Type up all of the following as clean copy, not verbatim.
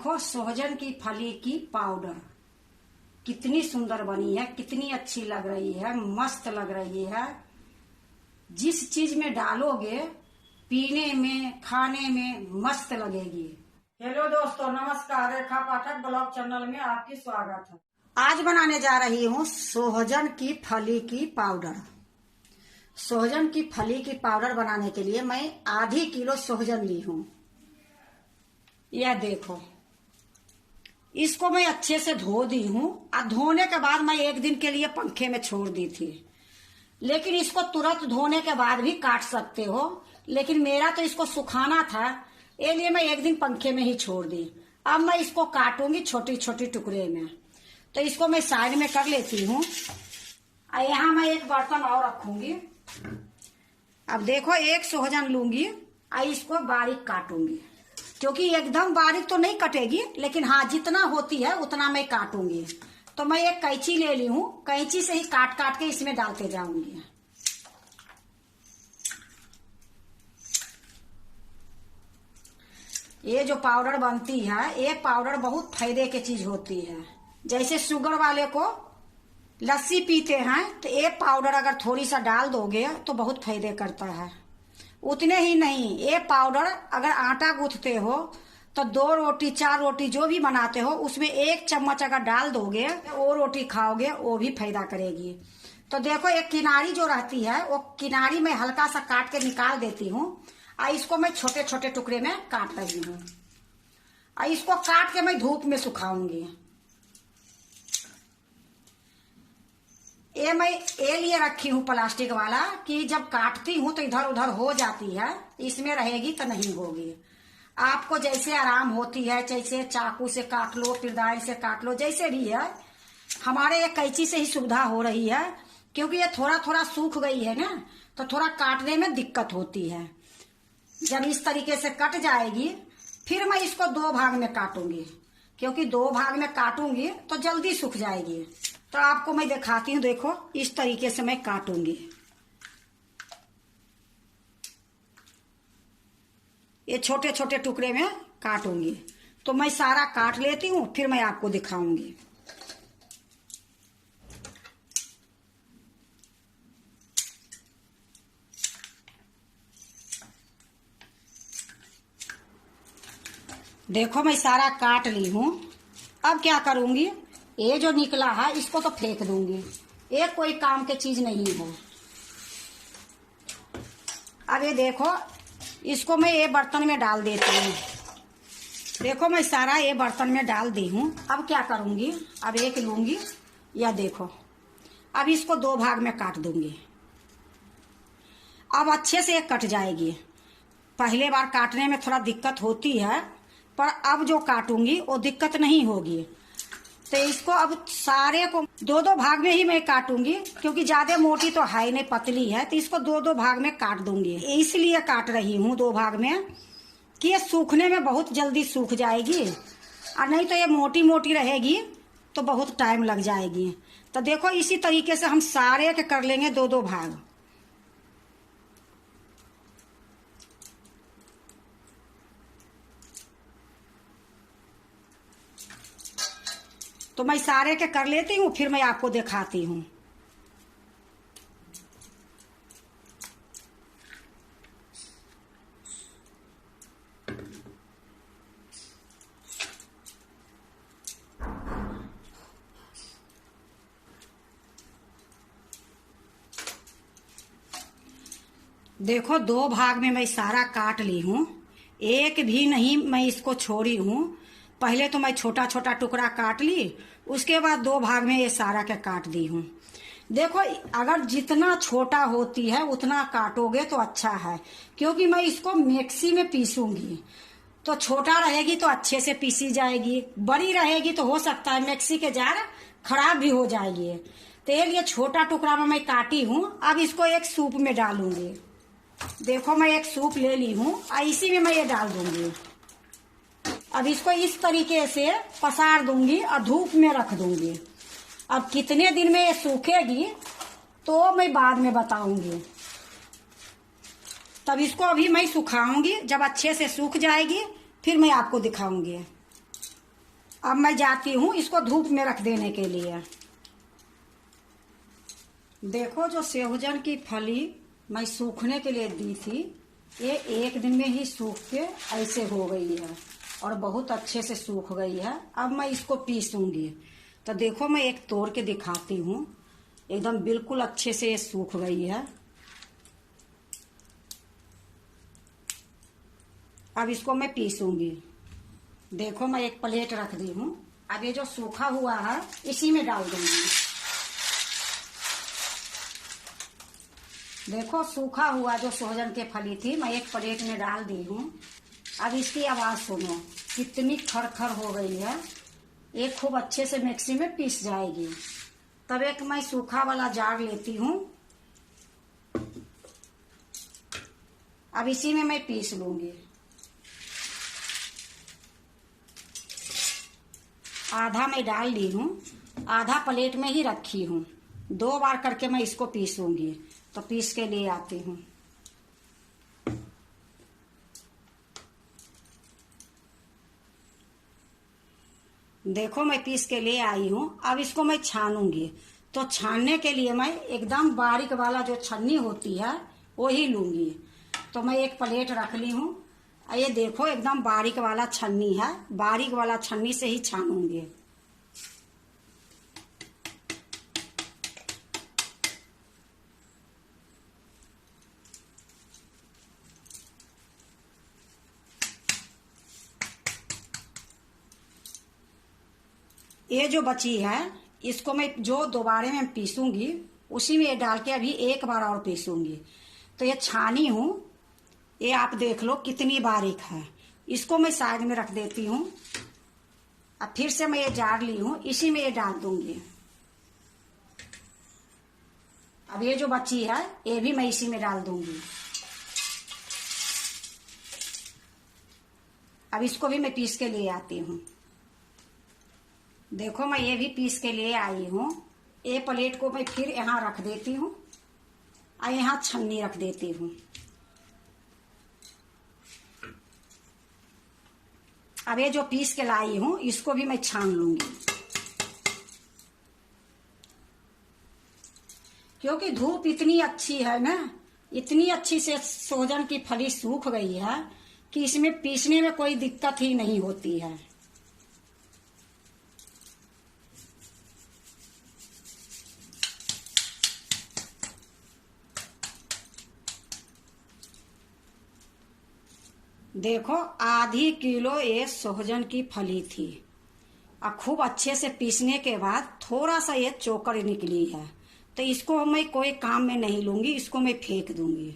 देखो सोहजन की फली की पाउडर कितनी सुंदर बनी है, कितनी अच्छी लग रही है, मस्त लग रही है। जिस चीज में डालोगे पीने में खाने में मस्त लगेगी। हेलो दोस्तों, नमस्कार। रेखा पाठक ब्लॉग चैनल में आपकी स्वागत है। आज बनाने जा रही हूँ सोहजन की फली की पाउडर। सोहजन की फली की पाउडर बनाने के लिए मैं आधी किलो सोहजन ली हूँ। यह देखो, इसको मैं अच्छे से धो दी हूँ और धोने के बाद मैं एक दिन के लिए पंखे में छोड़ दी थी, लेकिन इसको तुरंत धोने के बाद भी काट सकते हो, लेकिन मेरा तो इसको सुखाना था, इसलिए मैं एक दिन पंखे में ही छोड़ दी। अब मैं इसको काटूंगी छोटी छोटी टुकड़े में। तो इसको मैं साइड में कर लेती हूँ। यहाँ मैं एक बर्तन और रखूंगी। अब देखो, एक सोहजन लूंगी और इसको बारीक काटूंगी, क्योंकि एकदम बारीक तो नहीं कटेगी, लेकिन हाँ जितना होती है उतना मैं काटूंगी। तो मैं एक कैंची ले ली हूँ, कैंची से ही काट काट के इसमें डालते जाऊंगी। ये जो पाउडर बनती है, ये पाउडर बहुत फायदे की चीज होती है। जैसे शुगर वाले को लस्सी पीते हैं तो ये पाउडर अगर थोड़ी सा डाल दोगे तो बहुत फायदे करता है। उतने ही नहीं, ये पाउडर अगर आटा गूंथते हो तो 2 रोटी 4 रोटी जो भी बनाते हो उसमें 1 चम्मच अगर डाल दोगे, वो रोटी खाओगे वो भी फायदा करेगी। तो देखो, एक किनारी जो रहती है वो किनारी में हल्का सा काट के निकाल देती हूँ और इसको मैं छोटे छोटे टुकड़े में काट रही हूँ और इसको काट के मैं धूप में सुखाऊंगी। ये मैं लिए रखी हूँ प्लास्टिक वाला, कि जब काटती हूँ तो इधर उधर हो जाती है, इसमें रहेगी तो नहीं होगी। आपको जैसे आराम होती है, जैसे चाकू से काट लो, पिरदाई से काट लो, जैसे भी है। हमारे ये कैंची से ही सुविधा हो रही है, क्योंकि ये थोड़ा थोड़ा सूख गई है ना, तो थोड़ा काटने में दिक्कत होती है। जब इस तरीके से कट जाएगी फिर मैं इसको 2 भाग में काटूंगी, क्योंकि 2 भाग में काटूंगी तो जल्दी सूख जाएगी। तो आपको मैं दिखाती हूँ। देखो, इस तरीके से मैं काटूंगी। ये छोटे छोटे टुकड़े में काटूंगी। तो मैं सारा काट लेती हूँ, फिर मैं आपको दिखाऊंगी। देखो, मैं सारा काट ली हूँ। अब क्या करूंगी, ये जो निकला है इसको तो फेंक दूंगी, ये कोई काम की चीज नहीं है। अब ये देखो, इसको मैं ये बर्तन में डाल देती हूँ। देखो, मैं सारा ये बर्तन में डाल दी हूँ। अब क्या करूंगी, अब एक लूंगी, या देखो, अब इसको 2 भाग में काट दूंगी। अब अच्छे से ये कट जाएगी। पहले बार काटने में थोड़ा दिक्कत होती है, पर अब जो काटूंगी वो दिक्कत नहीं होगी। तो इसको अब सारे को 2-2 भाग में ही मैं काटूंगी, क्योंकि ज्यादा मोटी तो है नहीं, पतली है, तो इसको 2-2 भाग में काट दूंगी। इसलिए काट रही हूँ 2 भाग में, कि ये सूखने में बहुत जल्दी सूख जाएगी, और नहीं तो ये मोटी मोटी रहेगी तो बहुत टाइम लग जाएगी। तो देखो, इसी तरीके से हम सारे के कर लेंगे 2-2 भाग। तो मैं सारे के कर लेती हूँ, फिर मैं आपको दिखाती हूँ। देखो, 2 भाग में मैं सारा काट ली हूँ, एक भी नहीं मैं इसको छोड़ी हूँ। पहले तो मैं छोटा छोटा टुकड़ा काट ली, उसके बाद 2 भाग में ये सारा के काट दी हूँ। देखो, अगर जितना छोटा होती है उतना काटोगे तो अच्छा है, क्योंकि मैं इसको मिक्सी में पीसूंगी। तो छोटा रहेगी तो अच्छे से पीसी जाएगी, बड़ी रहेगी तो हो सकता है मिक्सी के जार खराब भी हो जाएगी। तो ये छोटा टुकड़ा में मैं काटी हूँ। अब इसको एक सूप में डालूंगी। देखो, मैं एक सूप ले ली हूँ और इसी में मैं ये डाल दूंगी। अब इसको इस तरीके से पसार दूंगी और धूप में रख दूंगी। अब कितने दिन में ये सूखेगी तो मैं बाद में बताऊंगी। तब इसको अभी मैं सुखाऊंगी, जब अच्छे से सूख जाएगी फिर मैं आपको दिखाऊंगी। अब मैं जाती हूँ इसको धूप में रख देने के लिए। देखो जो सेवजन की फली मैं सूखने के लिए दी थी, ये एक दिन में ही सूख के ऐसे हो गई है और बहुत अच्छे से सूख गई है। अब मैं इसको पीसूंगी। तो देखो मैं एक तोड़ के दिखाती हूँ, एकदम बिल्कुल अच्छे से ये सूख गई है। अब इसको मैं पीसूंगी। देखो मैं एक प्लेट रख दी हूँ। अब ये जो सूखा हुआ है इसी में डाल दूंगी। देखो सूखा हुआ जो सोहजन के फली थी मैं एक प्लेट में डाल दी हूँ। अब इसकी आवाज सुनो, कितनी खरखर हो गई है। ये खूब अच्छे से मिक्सी में पीस जाएगी। तब एक मैं सूखा वाला जार लेती हूँ। अब इसी में मैं पीस लूंगी। आधा मैं डाल ली हूँ, आधा प्लेट में ही रखी हूँ। 2 बार करके मैं इसको पीसूंगी। तो पीस के लिए आती हूँ। देखो मैं पीस के ले आई हूँ। अब इसको मैं छानूंगी। तो छानने के लिए मैं एकदम बारीक वाला जो छन्नी होती है वो ही लूंगी। तो मैं एक प्लेट रख ली हूँ। ये देखो एकदम बारीक वाला छन्नी है, बारीक वाला छन्नी से ही छानूंगी। ये जो बची है इसको मैं जो दोबारे में पीसूंगी उसी में ये डाल के अभी एक बार और पीसूंगी। तो ये छानी हूँ, ये आप देख लो कितनी बारीक है। इसको मैं साइड में रख देती हूँ। अब फिर से मैं ये जार ली हूँ, इसी में ये डाल दूंगी। अब ये जो बची है ये भी मैं इसी में डाल दूंगी। अब इसको भी मैं पीस के लिए आती हूँ। देखो मैं ये भी पीस के लिए आई हूँ। ये प्लेट को मैं फिर यहाँ रख देती हूँ और यहाँ छन्नी रख देती हूँ। अब ये जो पीस के लाई हूँ इसको भी मैं छान लूंगी। क्योंकि धूप इतनी अच्छी है ना, इतनी अच्छी से सोहजन की फली सूख गई है कि इसमें पीसने में कोई दिक्कत ही नहीं होती है। देखो आधी किलो ये सोहजन की फली थी और खूब अच्छे से पीसने के बाद थोड़ा सा ये चोकर निकली है। तो इसको मैं कोई काम में नहीं लूंगी, इसको मैं फेंक दूंगी।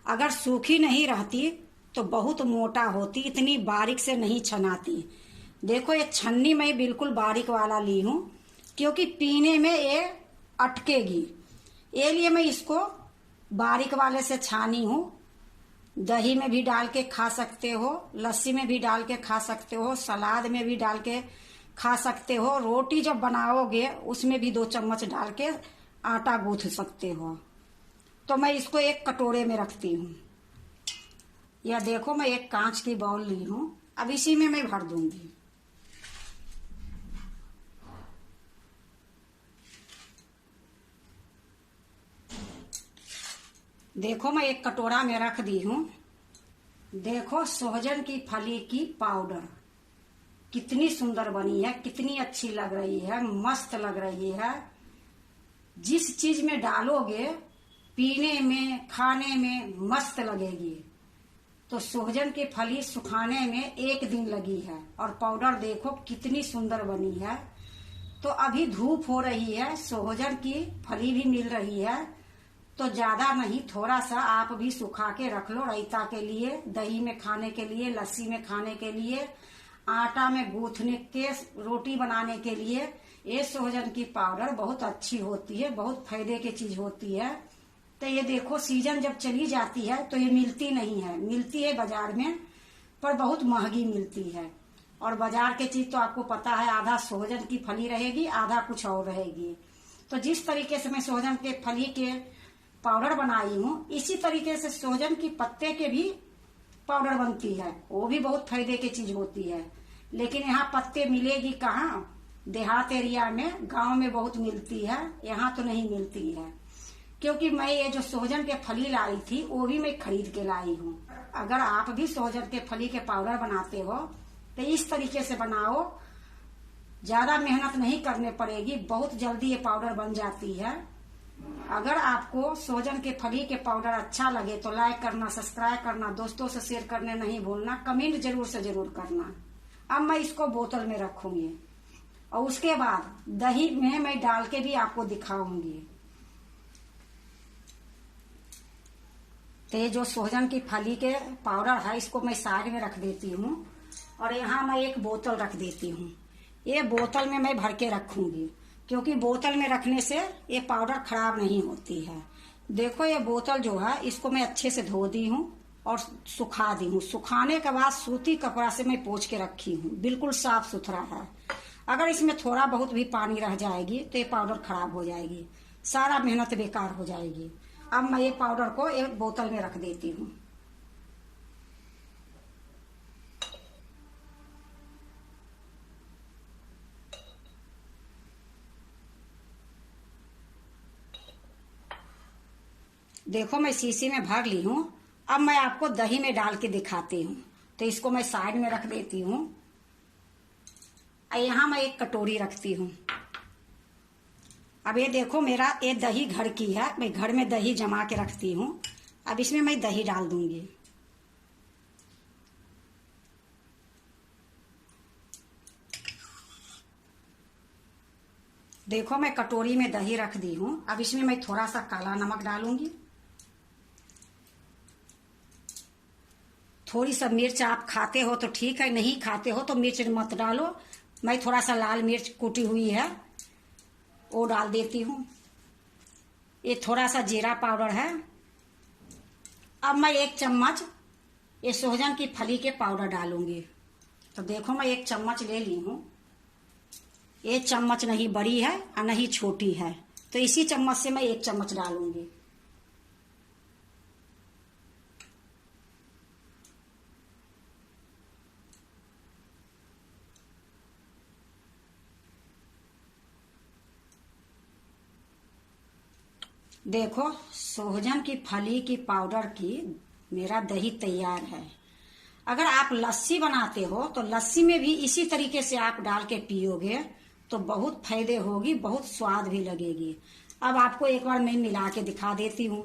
अगर सूखी नहीं रहती तो बहुत मोटा होती, इतनी बारीक से नहीं छनाती। देखो ये छन्नी मैं बिल्कुल बारीक वाला ली हूँ क्योंकि पीने में ये अटकेगी, ये लिए मैं इसको बारीक वाले से छानी हूँ। दही में भी डाल के खा सकते हो, लस्सी में भी डाल के खा सकते हो, सलाद में भी डाल के खा सकते हो। रोटी जब बनाओगे उसमें भी 2 चम्मच डाल के आटा गूंथ सकते हो। तो मैं इसको एक कटोरे में रखती हूँ। यह देखो मैं एक कांच की बाउल ली हूँ। अब इसी में मैं भर दूंगी। देखो मैं एक कटोरा में रख दी हूँ। देखो सोहजन की फली की पाउडर कितनी सुंदर बनी है, कितनी अच्छी लग रही है, मस्त लग रही है। जिस चीज में डालोगे पीने में खाने में मस्त लगेगी। तो सोहजन की फली सुखाने में 1 दिन लगी है और पाउडर देखो कितनी सुंदर बनी है। तो अभी धूप हो रही है, सोहजन की फली भी मिल रही है। तो ज्यादा नहीं, थोड़ा सा आप भी सुखा के रख लो रायता के लिए, दही में खाने के लिए, लस्सी में खाने के लिए, आटा में गूंथने के, रोटी बनाने के लिए। ये सोहजन की पाउडर बहुत अच्छी होती है, बहुत फायदे की चीज होती है। तो ये देखो सीजन जब चली जाती है तो ये मिलती नहीं है, मिलती है बाजार में पर बहुत महंगी मिलती है। और बाजार के चीज तो आपको पता है, आधा सोहजन की फली रहेगी, आधा कुछ और रहेगी। तो जिस तरीके से मैं सोहजन के फली के पाउडर बनाई हूँ, इसी तरीके से सोहजन की पत्ते के भी पाउडर बनती है, वो भी बहुत फायदे की चीज होती है। लेकिन यहाँ पत्ते मिलेगी कहाँ? देहात एरिया में, गांव में बहुत मिलती है, यहाँ तो नहीं मिलती है। क्योंकि मैं ये जो सोहजन के फली लाई थी वो भी मैं खरीद के लाई हूँ। अगर आप भी सोहजन के फली के पाउडर बनाते हो तो इस तरीके से बनाओ, ज्यादा मेहनत नहीं करने पड़ेगी, बहुत जल्दी ये पाउडर बन जाती है। अगर आपको सोहजन के फली के पाउडर अच्छा लगे तो लाइक करना, सब्सक्राइब करना, दोस्तों से शेयर करने नहीं भूलना, कमेंट जरूर से जरूर करना। अब मैं इसको बोतल में रखूंगी और उसके बाद दही में मैं डाल के भी आपको दिखाऊंगी। तो ये जो सोहजन की फली के पाउडर है इसको मैं साइड में रख देती हूँ और यहाँ मैं एक बोतल रख देती हूँ। ये बोतल में मैं भर के रखूंगी, क्योंकि बोतल में रखने से ये पाउडर खराब नहीं होती है। देखो ये बोतल जो है इसको मैं अच्छे से धो दी हूँ और सुखा दी हूँ। सुखाने के बाद सूती कपड़ा से मैं पोंछ के रखी हूँ, बिल्कुल साफ सुथरा है। अगर इसमें थोड़ा बहुत भी पानी रह जाएगी तो ये पाउडर खराब हो जाएगी, सारा मेहनत बेकार हो जाएगी। अब मैं ये पाउडर को एक बोतल में रख देती हूँ। देखो मैं शीशी में भर ली हूँ। अब मैं आपको दही में डाल के दिखाती हूँ। तो इसको मैं साइड में रख देती हूँ। यहाँ मैं एक कटोरी रखती हूँ। अब ये देखो मेरा ये दही घर की है, मैं घर में दही जमा के रखती हूँ। अब इसमें मैं दही डाल दूंगी। देखो मैं कटोरी में दही रख दी हूँ। अब इसमें मैं थोड़ा सा काला नमक डालूंगी। थोड़ी सा मिर्च आप खाते हो तो ठीक है, नहीं खाते हो तो मिर्च मत डालो। मैं थोड़ा सा लाल मिर्च कूटी हुई है वो डाल देती हूँ। ये थोड़ा सा जीरा पाउडर है। अब मैं एक चम्मच ये सोहजन की फली के पाउडर डालूंगी। तो देखो मैं एक चम्मच ले ली हूँ। ये चम्मच नहीं बड़ी है और नहीं छोटी है, तो इसी चम्मच से मैं एक चम्मच डालूंगी। देखो सोहजन की फली की पाउडर की मेरा दही तैयार है। अगर आप लस्सी बनाते हो तो लस्सी में भी इसी तरीके से आप डाल के पियोगे तो बहुत फायदे होगी, बहुत स्वाद भी लगेगी। अब आपको एक बार मैं मिला के दिखा देती हूँ।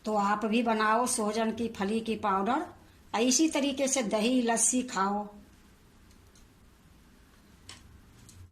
तो आप भी बनाओ सोहजन की फली की पाउडर, इसी तरीके से दही लस्सी खाओ।